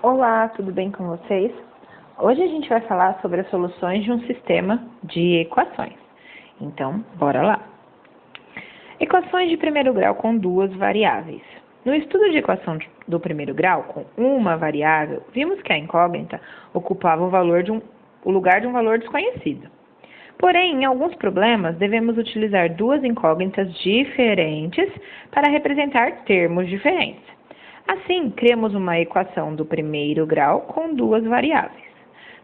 Olá, tudo bem com vocês? Hoje a gente vai falar sobre as soluções de um sistema de equações. Então, bora lá! Equações de primeiro grau com duas variáveis. No estudo de equação do primeiro grau com uma variável, vimos que a incógnita ocupava o lugar de um valor desconhecido. Porém, em alguns problemas, devemos utilizar duas incógnitas diferentes para representar termos diferentes. Assim, criamos uma equação do primeiro grau com duas variáveis.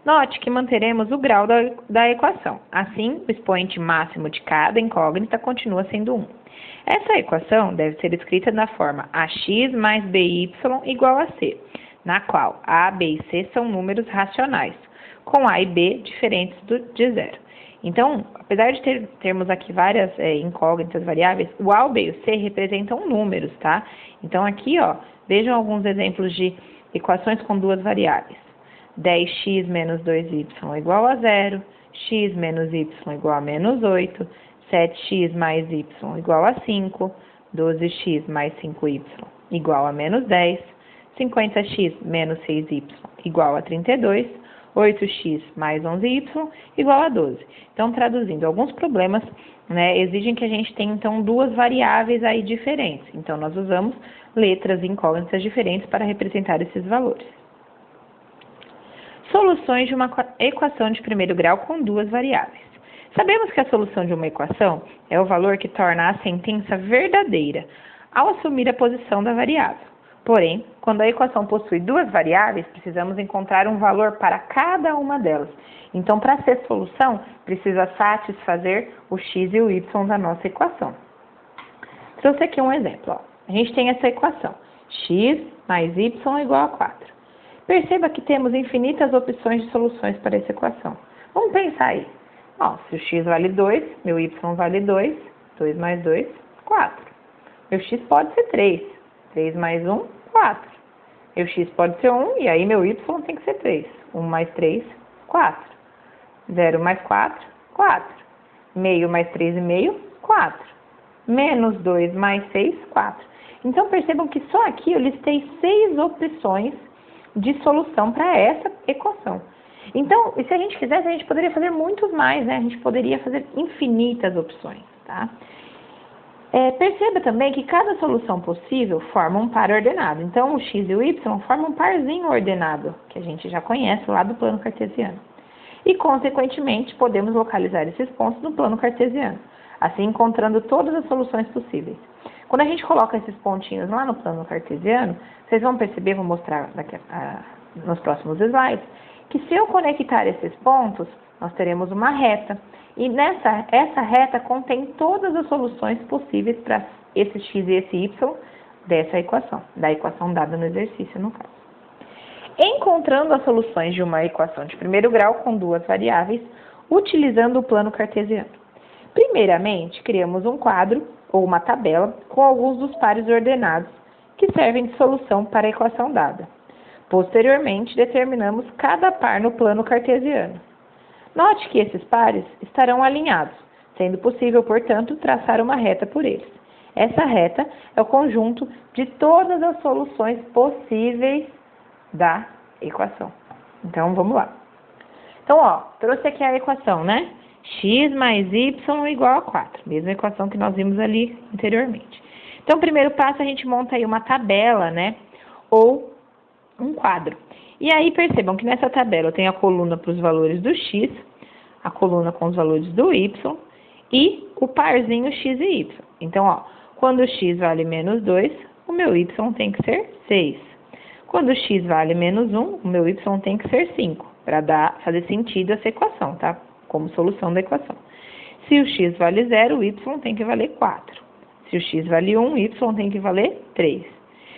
Note que manteremos o grau da equação. Assim, o expoente máximo de cada incógnita continua sendo 1. Essa equação deve ser escrita na forma ax mais by igual a c, na qual a, b e c são números racionais, com a e b diferentes de zero. Então, apesar de termos aqui várias incógnitas variáveis, o a, o b e o c representam números, tá? Então, aqui, ó, vejam alguns exemplos de equações com duas variáveis. 10x menos 2y igual a 0, x menos y igual a menos 8, 7x mais y igual a 5, 12x mais 5y igual a menos 10, 50x menos 6y igual a 32, 8x mais 11y igual a 12. Então, traduzindo, alguns problemas, exigem que a gente tenha, então, duas variáveis aí diferentes. Então, nós usamos letras incógnitas diferentes para representar esses valores. Soluções de uma equação de primeiro grau com duas variáveis. Sabemos que a solução de uma equação é o valor que torna a sentença verdadeira ao assumir a posição da variável. Porém, quando a equação possui duas variáveis, precisamos encontrar um valor para cada uma delas. Então, para ser solução, precisa satisfazer o x e o y da nossa equação. Trouxe aqui um exemplo. Ó. A gente tem essa equação, x mais y igual a 4. Perceba que temos infinitas opções de soluções para essa equação. Vamos pensar aí. Ó, se o x vale 2, meu y vale 2, 2 mais 2, 4. Meu x pode ser 3. 3 mais 1, 4. Meu x pode ser 1, e aí meu y tem que ser 3. 1 mais 3, 4. 0 mais 4, 4. Meio mais 3,5, 4. Menos 2 mais 6, 4. Então, percebam que só aqui eu listei 6 opções de solução para essa equação. Então, se a gente quisesse, a gente poderia fazer muitos mais, né? A gente poderia fazer infinitas opções, tá? Perceba também que cada solução possível forma um par ordenado. Então, o x e o y formam um parzinho ordenado, que a gente já conhece lá do plano cartesiano. E, consequentemente, podemos localizar esses pontos no plano cartesiano, assim encontrando todas as soluções possíveis. Quando a gente coloca esses pontinhos lá no plano cartesiano, vocês vão perceber, vou mostrar nos próximos slides, que se eu conectar esses pontos, nós teremos uma reta. E essa reta contém todas as soluções possíveis para esse x e esse y dessa equação, da equação dada no exercício, no caso. Encontrando as soluções de uma equação de primeiro grau com duas variáveis, utilizando o plano cartesiano. Primeiramente, criamos um quadro ou uma tabela com alguns dos pares ordenados que servem de solução para a equação dada. Posteriormente, determinamos cada par no plano cartesiano. Note que esses pares estarão alinhados, sendo possível, portanto, traçar uma reta por eles. Essa reta é o conjunto de todas as soluções possíveis da equação. Então, vamos lá. Então, ó, trouxe aqui a equação, né? X mais y igual a 4. Mesma equação que nós vimos ali anteriormente. Então, o primeiro passo, a gente monta aí uma tabela, né? Ou um quadro. E aí, percebam que nessa tabela eu tenho a coluna para os valores do x, a coluna com os valores do y e o parzinho x e y. Então, ó, quando o x vale menos 2, o meu y tem que ser 6. Quando o x vale menos 1, o meu y tem que ser 5, para fazer sentido essa equação, tá? Como solução da equação. Se o x vale 0, o y tem que valer 4. Se o x vale 1, o y tem que valer 3.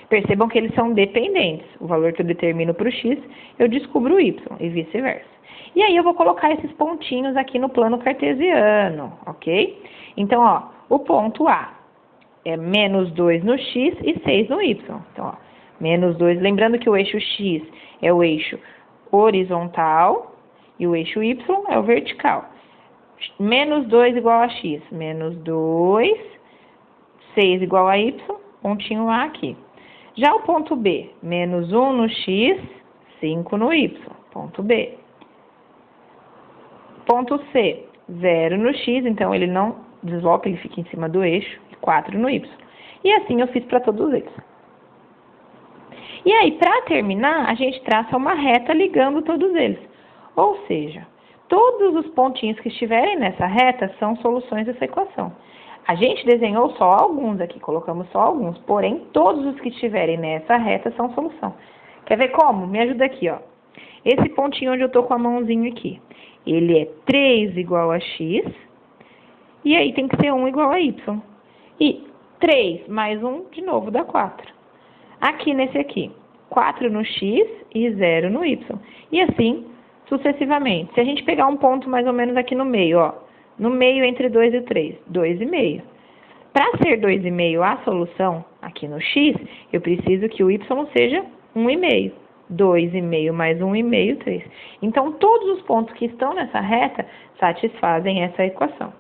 Percebam que eles são dependentes. O valor que eu determino para o x, eu descubro o y e vice-versa. E aí eu vou colocar esses pontinhos aqui no plano cartesiano, ok? Então, ó, o ponto A é menos 2 no x e 6 no y. Então, ó, menos 2, lembrando que o eixo x é o eixo horizontal e o eixo y é o vertical. Menos 2 igual a x, menos 2, 6 igual a y, pontinho A aqui. Já o ponto B, menos 1 no x 5 no y, ponto B. Ponto C, 0 no x, então ele não desloca, ele fica em cima do eixo, e 4 no y. E assim eu fiz para todos eles. E aí, para terminar, a gente traça uma reta ligando todos eles. Ou seja, todos os pontinhos que estiverem nessa reta são soluções dessa equação. A gente desenhou só alguns aqui, colocamos só alguns, porém, todos os que estiverem nessa reta são solução. Quer ver como? Me ajuda aqui, ó. Esse pontinho onde eu tô com a mãozinha aqui, ele é 3 igual a x, e aí tem que ser 1 igual a y. E 3 mais 1, de novo, dá 4. Aqui nesse aqui, 4 no x e 0 no y. E assim, sucessivamente. Se a gente pegar um ponto mais ou menos aqui no meio, ó, no meio entre 2 e 3, 2,5. Para ser 2,5 a solução aqui no x, eu preciso que o y seja 1,5. 2,5 mais 1,5, 3. Então, todos os pontos que estão nessa reta satisfazem essa equação.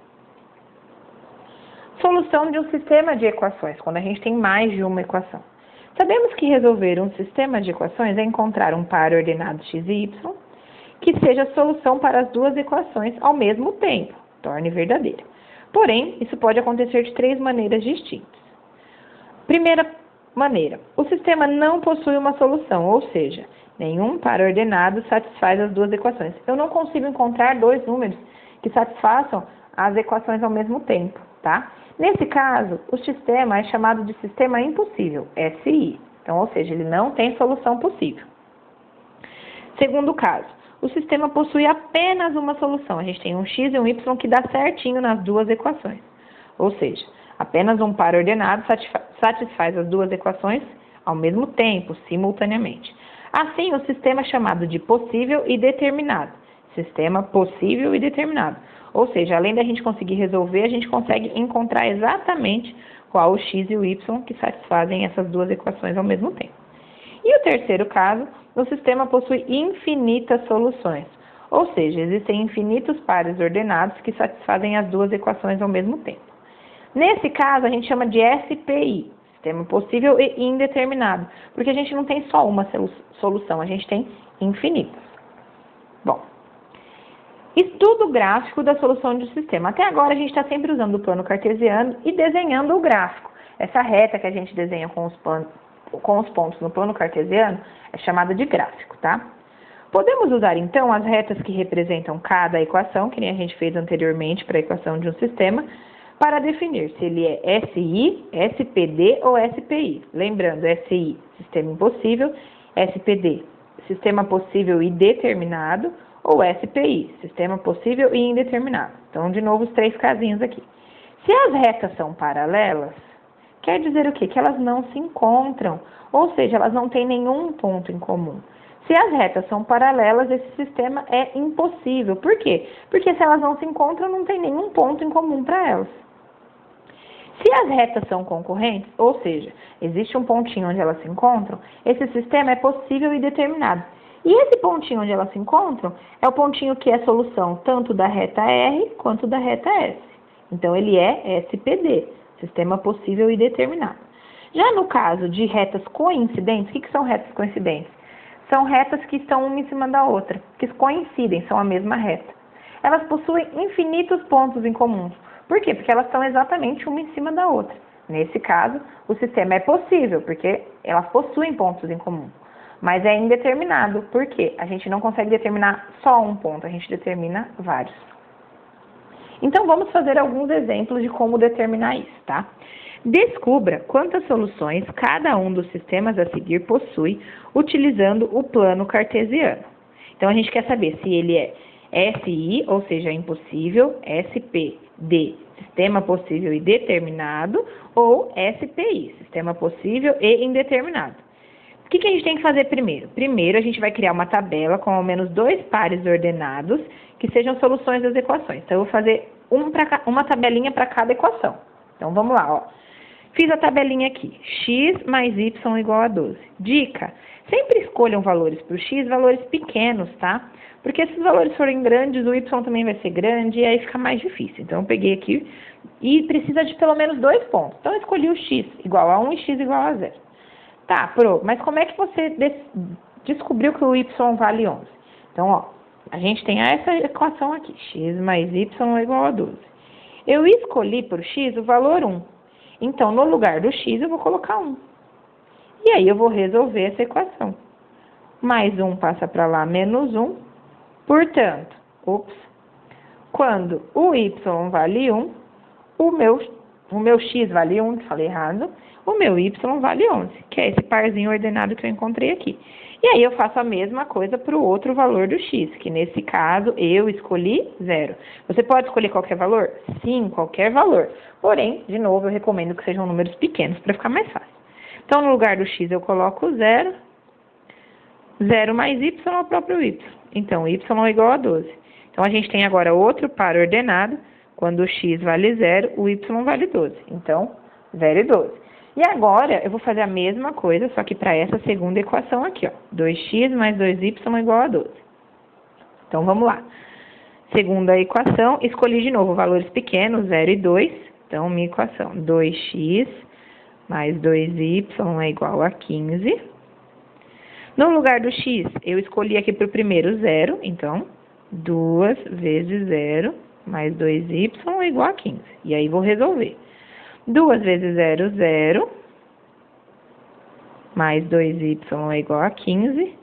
Solução de um sistema de equações, quando a gente tem mais de uma equação. Sabemos que resolver um sistema de equações é encontrar um par ordenado x e y que seja solução para as duas equações ao mesmo tempo, torne verdadeira. Porém, isso pode acontecer de 3 maneiras distintas. Primeira maneira, o sistema não possui uma solução, ou seja, nenhum par ordenado satisfaz as duas equações. Eu não consigo encontrar 2 números que satisfaçam as equações ao mesmo tempo, tá? Nesse caso, o sistema é chamado de sistema impossível, SI. Então, ou seja, ele não tem solução possível. Segundo caso, o sistema possui apenas uma solução. A gente tem um x e um y que dá certinho nas duas equações. Ou seja, apenas um par ordenado satisfaz as duas equações ao mesmo tempo, simultaneamente. Assim, o sistema é chamado de possível e determinado. Sistema possível e determinado. Ou seja, além da gente conseguir resolver, a gente consegue encontrar exatamente qual o x e o y que satisfazem essas duas equações ao mesmo tempo. E o terceiro caso, o sistema possui infinitas soluções. Ou seja, existem infinitos pares ordenados que satisfazem as duas equações ao mesmo tempo. Nesse caso, a gente chama de SPI, sistema possível e indeterminado, porque a gente não tem só uma solução, a gente tem infinitas. Bom, estudo gráfico da solução de um sistema. Até agora a gente está sempre usando o plano cartesiano e desenhando o gráfico. Essa reta que a gente desenha com os pontos no plano cartesiano é chamada de gráfico, tá? Podemos usar então as retas que representam cada equação, que nem a gente fez anteriormente para a equação de um sistema, para definir se ele é SI, SPD ou SPI. Lembrando, SI, sistema impossível, SPD, sistema possível e determinado, ou SPI, sistema possível e indeterminado. Então, de novo, os 3 casinhos aqui. Se as retas são paralelas, quer dizer o quê? Que elas não se encontram, ou seja, elas não têm nenhum ponto em comum. Se as retas são paralelas, esse sistema é impossível. Por quê? Porque se elas não se encontram, não tem nenhum ponto em comum para elas. Se as retas são concorrentes, ou seja, existe um pontinho onde elas se encontram, esse sistema é possível e determinado. E esse pontinho onde elas se encontram é o pontinho que é solução tanto da reta R quanto da reta S. Então, ele é SPD, sistema possível e determinado. Já no caso de retas coincidentes, o que são retas coincidentes? São retas que estão uma em cima da outra, que coincidem, são a mesma reta. Elas possuem infinitos pontos em comum. Por quê? Porque elas estão exatamente uma em cima da outra. Nesse caso, o sistema é possível, porque elas possuem pontos em comum. Mas é indeterminado, por quê? A gente não consegue determinar só um ponto, a gente determina vários. Então, vamos fazer alguns exemplos de como determinar isso, tá? Descubra quantas soluções cada um dos sistemas a seguir possui utilizando o plano cartesiano. Então, a gente quer saber se ele é SI, ou seja, impossível, SPD, sistema possível e determinado, ou SPI, sistema possível e indeterminado. O que a gente tem que fazer primeiro? Primeiro, a gente vai criar uma tabela com ao menos 2 pares ordenados que sejam soluções das equações. Então, eu vou fazer uma tabelinha para cada equação. Então, vamos lá, ó. Fiz a tabelinha aqui. X mais Y igual a 12. Dica: sempre escolham valores para o X, valores pequenos, tá? Porque se os valores forem grandes, o Y também vai ser grande e aí fica mais difícil. Então, eu peguei aqui e precisa de pelo menos 2 pontos. Então, eu escolhi o X igual a 1 e X igual a 0. Tá, mas como é que você descobriu que o y vale 11? Então, ó, a gente tem essa equação aqui, x mais y é igual a 12. Eu escolhi por x o valor 1. Então, no lugar do x, eu vou colocar 1. E aí, eu vou resolver essa equação. Mais 1 passa para lá, menos 1. Portanto, quando o y vale 1, o meu x vale 1, falei errado, o meu y vale 11, que é esse parzinho ordenado que eu encontrei aqui. E aí eu faço a mesma coisa para o outro valor do x, que nesse caso eu escolhi 0. Você pode escolher qualquer valor? Sim, qualquer valor. Porém, de novo, eu recomendo que sejam números pequenos para ficar mais fácil. Então, no lugar do x eu coloco 0. 0 mais y é o próprio y. Então, y é igual a 12. Então, a gente tem agora outro par ordenado. Quando o x vale 0, o y vale 12. Então, 0 e 12. E agora, eu vou fazer a mesma coisa, só que para essa segunda equação aqui, ó. 2x mais 2y é igual a 12. Então, vamos lá. Segunda equação, escolhi de novo valores pequenos, 0 e 2. Então, minha equação, 2x mais 2y é igual a 15. No lugar do x, eu escolhi aqui para o primeiro 0. Então, 2 vezes 0 mais 2y é igual a 15. E aí, vou resolver. 2 vezes 0, 0. Mais 2y é igual a 15.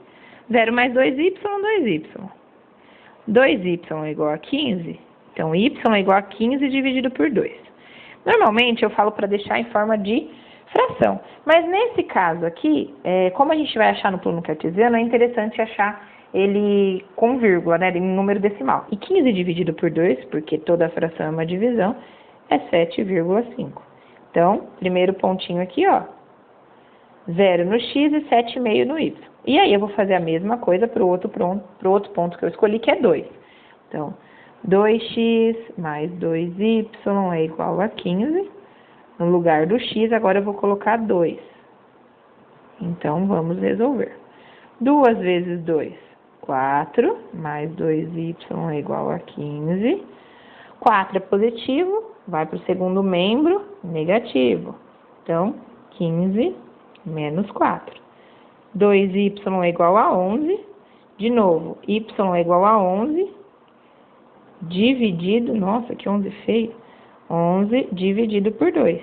0 mais 2y, 2y. 2y é igual a 15. Então, y é igual a 15 dividido por 2. Normalmente, eu falo para deixar em forma de fração. Mas, nesse caso aqui, como a gente vai achar no plano cartesiano, é interessante achar ele com vírgula, né, em número decimal. E 15 dividido por 2, porque toda fração é uma divisão, é 7,5. Então, primeiro pontinho aqui, ó, 0 no x e 7,5 no y. E aí, eu vou fazer a mesma coisa para o outro ponto que eu escolhi, que é 2. Então, 2x mais 2y é igual a 15. No lugar do x, agora eu vou colocar 2. Então, vamos resolver. 2 vezes 2, 4, mais 2y é igual a 15. 4 é positivo, vai para o segundo membro, negativo. Então, 15 menos 4. 2y é igual a 11. De novo, y é igual a 11. Dividido, nossa, que 11 feio. 11 dividido por 2.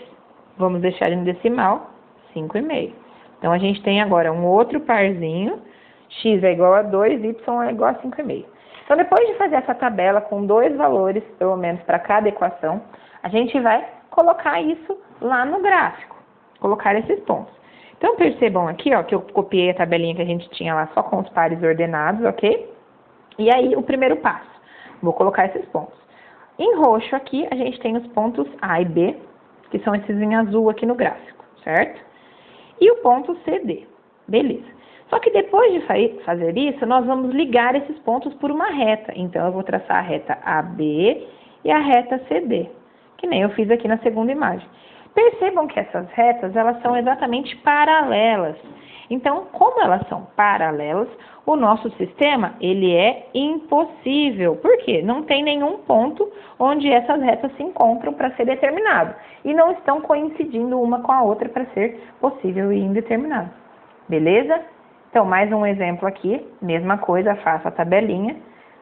Vamos deixar ele no decimal, 5,5. Então, a gente tem agora um outro parzinho. X é igual a 2, y é igual a 5,5. Então, depois de fazer essa tabela com 2 valores, pelo menos para cada equação, a gente vai colocar isso lá no gráfico. Colocar esses pontos. Então, percebam aqui, ó, que eu copiei a tabelinha que a gente tinha lá só com os pares ordenados, ok? E aí, o primeiro passo. Vou colocar esses pontos. Em roxo aqui, a gente tem os pontos A e B, que são esses em azul aqui no gráfico, certo? E o ponto CD. Beleza. Só que depois de fazer isso, nós vamos ligar esses pontos por uma reta. Então, eu vou traçar a reta AB e a reta CD, que nem eu fiz aqui na segunda imagem. Percebam que essas retas, elas são exatamente paralelas. Então, como elas são paralelas, o nosso sistema, ele é impossível. Por quê? Não tem nenhum ponto onde essas retas se encontram para ser determinado. E não estão coincidindo uma com a outra para ser possível e indeterminado. Beleza? Então, mais um exemplo aqui. Mesma coisa, faço a tabelinha.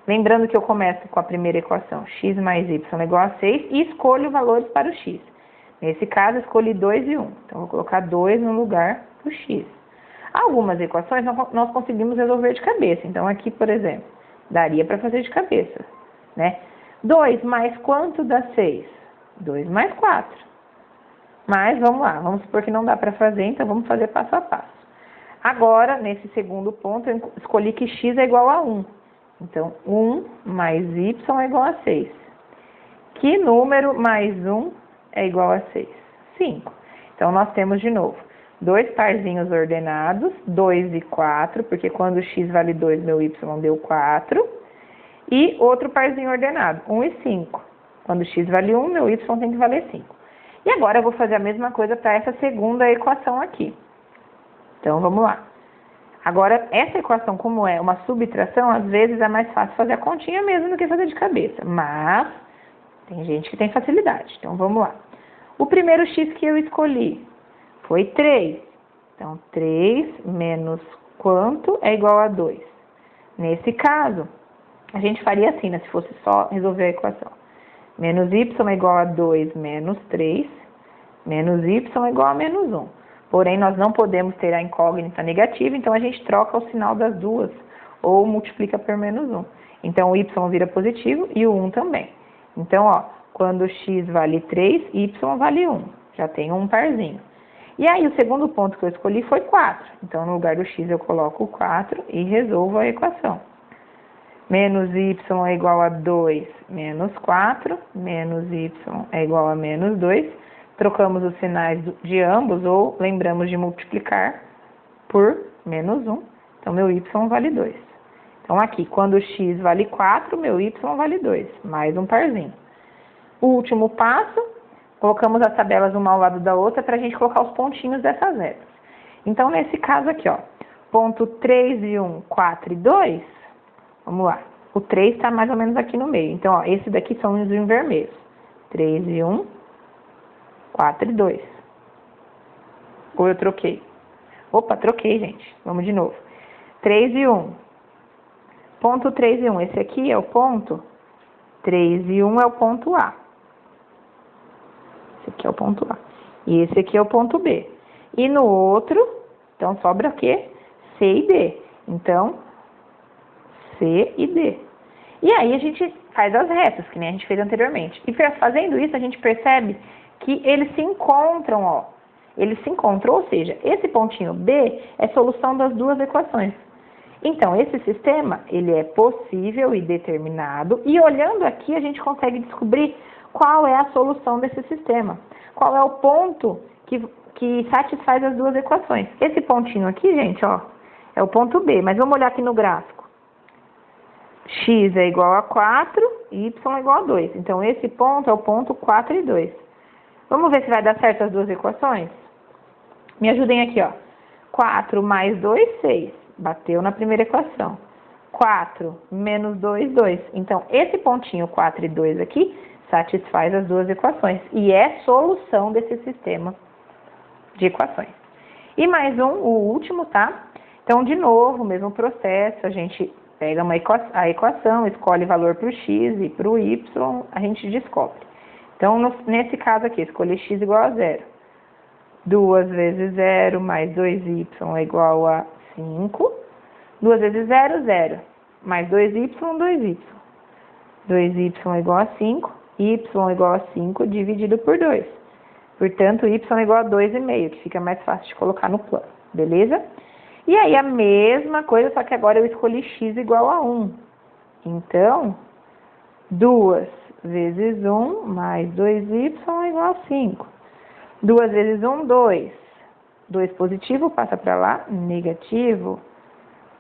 Lembrando que eu começo com a primeira equação, x mais y é igual a 6, e escolho valores para o x. Nesse caso, escolhi 2 e 1. Então, vou colocar 2 no lugar do x. Algumas equações nós conseguimos resolver de cabeça. Então, aqui, por exemplo, daria para fazer de cabeça, né? 2 mais quanto dá 6? 2 mais 4. Mas, vamos lá, vamos supor que não dá para fazer, então vamos fazer passo a passo. Agora, nesse segundo ponto, eu escolhi que x é igual a 1. Então, 1 mais y é igual a 6. Que número mais 1 é igual a 6? 5. Então, nós temos de novo 2 parzinhos ordenados, 2 e 4, porque quando x vale 2, meu y deu 4. E outro parzinho ordenado, 1 e 5. Quando x vale 1, meu y tem que valer 5. E agora eu vou fazer a mesma coisa para essa segunda equação aqui. Então, vamos lá. Agora, essa equação, como é uma subtração, às vezes é mais fácil fazer a continha mesmo do que fazer de cabeça. Mas, tem gente que tem facilidade. Então, vamos lá. O primeiro x que eu escolhi foi 3. Então, 3 menos quanto é igual a 2? Nesse caso, a gente faria assim, né? Se fosse só resolver a equação. Menos y é igual a 2 menos 3, menos y é igual a menos 1. Porém, nós não podemos ter a incógnita negativa, então a gente troca o sinal das duas, ou multiplica por menos 1. Então, o y vira positivo e o 1 também. Então, ó, quando x vale 3, y vale 1. Já tem um parzinho. E aí, o segundo ponto que eu escolhi foi 4. Então, no lugar do x, eu coloco o 4 e resolvo a equação. Menos y é igual a 2 menos 4, menos y é igual a menos 2. Trocamos os sinais de ambos, ou lembramos de multiplicar por menos 1. Então, meu y vale 2. Então, aqui, quando x vale 4, meu y vale 2. Mais um parzinho. O último passo, colocamos as tabelas uma ao lado da outra para a gente colocar os pontinhos dessas retas. Então, nesse caso aqui, ó, ponto 3 e 1, 4 e 2, vamos lá. O 3 está mais ou menos aqui no meio. Então, ó, esse daqui são os em vermelhos. 3 e 1, 4 e 2. Ou eu troquei? Opa, troquei, gente. Vamos de novo. 3 e 1. Ponto 3 e 1. Esse aqui é o ponto 3 e 1 é o ponto A. Esse aqui é o ponto A. E esse aqui é o ponto B. E no outro, então sobra o quê? C e D. Então, C e D. E aí a gente faz as retas, que nem a gente fez anteriormente. E fazendo isso, a gente percebe que eles se encontram, ó. Eles se encontram, ou seja, esse pontinho B é solução das duas equações. Então, esse sistema, ele é possível e determinado, e olhando aqui a gente consegue descobrir qual é a solução desse sistema. Qual é o ponto que satisfaz as duas equações. Esse pontinho aqui, gente, ó, é o ponto B, mas vamos olhar aqui no gráfico. X é igual a 4, y é igual a 2. Então, esse ponto é o ponto 4 e 2. Vamos ver se vai dar certo as duas equações? Me ajudem aqui, ó. 4 mais 2, 6. Bateu na primeira equação. 4 menos 2, 2. Então, esse pontinho 4 e 2 aqui satisfaz as duas equações. E é solução desse sistema de equações. E mais um, o último, tá? Então, de novo, o mesmo processo. A gente pega a equação, escolhe valor para o x e para o y, a gente descobre. Então, nesse caso aqui, escolhi x igual a 0. 2 vezes 0 mais 2y é igual a 5. 2 vezes 0, 0. Mais 2y, 2y. 2y é igual a 5. Y é igual a 5 dividido por 2. Portanto, y é igual a 2,5, que fica mais fácil de colocar no plano. Beleza? E aí, a mesma coisa, só que agora eu escolhi x igual a 1. Então, 2 vezes 1 mais 2y é igual a 5. 2 vezes 1, 2. 2 positivo, passa para lá, negativo.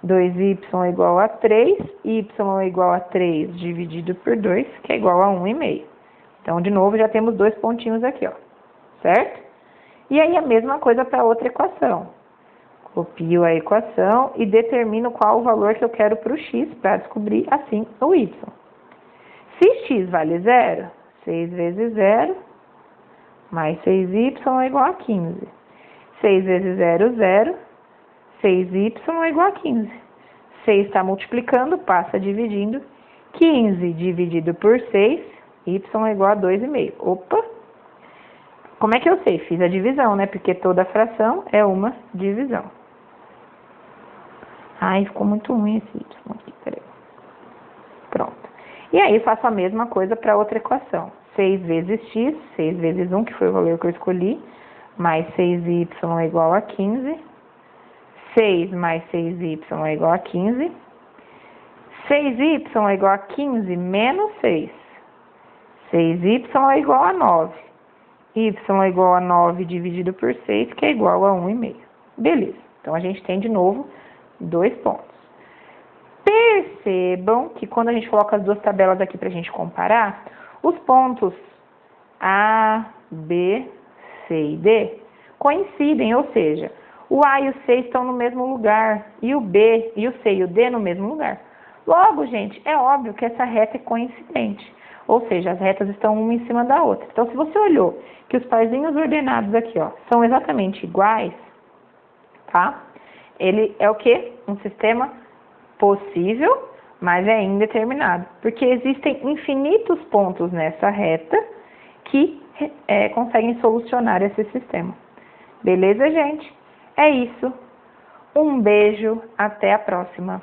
2y é igual a 3, y é igual a 3 dividido por 2, que é igual a 1,5. Então, de novo, já temos dois pontinhos aqui, ó. Certo? E aí, a mesma coisa para outra equação. Copio a equação e determino qual o valor que eu quero para o x, para descobrir, assim, o y. Se x vale 0, 6 vezes 0, mais 6y é igual a 15. 6 vezes 0, 0. 6y é igual a 15. 6 está multiplicando, passa dividindo. 15 dividido por 6, y é igual a 2,5. Opa! Como é que eu sei? Fiz a divisão, né? Porque toda fração é uma divisão. Ai, ficou muito ruim esse y aqui, peraí. Pronto. E aí, faço a mesma coisa para outra equação. 6 vezes x, 6 vezes 1, que foi o valor que eu escolhi, mais 6y é igual a 15. 6 mais 6y é igual a 15. 6y é igual a 15 menos 6. 6y é igual a 9. Y é igual a 9 dividido por 6, que é igual a 1,5. Beleza. Então, a gente tem, de novo, dois pontos. Percebam que quando a gente coloca as duas tabelas aqui para a gente comparar, os pontos A, B, C e D coincidem, ou seja, o A e o C estão no mesmo lugar, e o B, e o C e o D no mesmo lugar. Logo, gente, é óbvio que essa reta é coincidente, ou seja, as retas estão uma em cima da outra. Então, se você olhou que os parzinhos ordenados aqui, ó, são exatamente iguais, tá? Ele é o quê? Um sistema possível, mas é indeterminado, porque existem infinitos pontos nessa reta que conseguem solucionar esse sistema. Beleza, gente? É isso. Um beijo, até a próxima.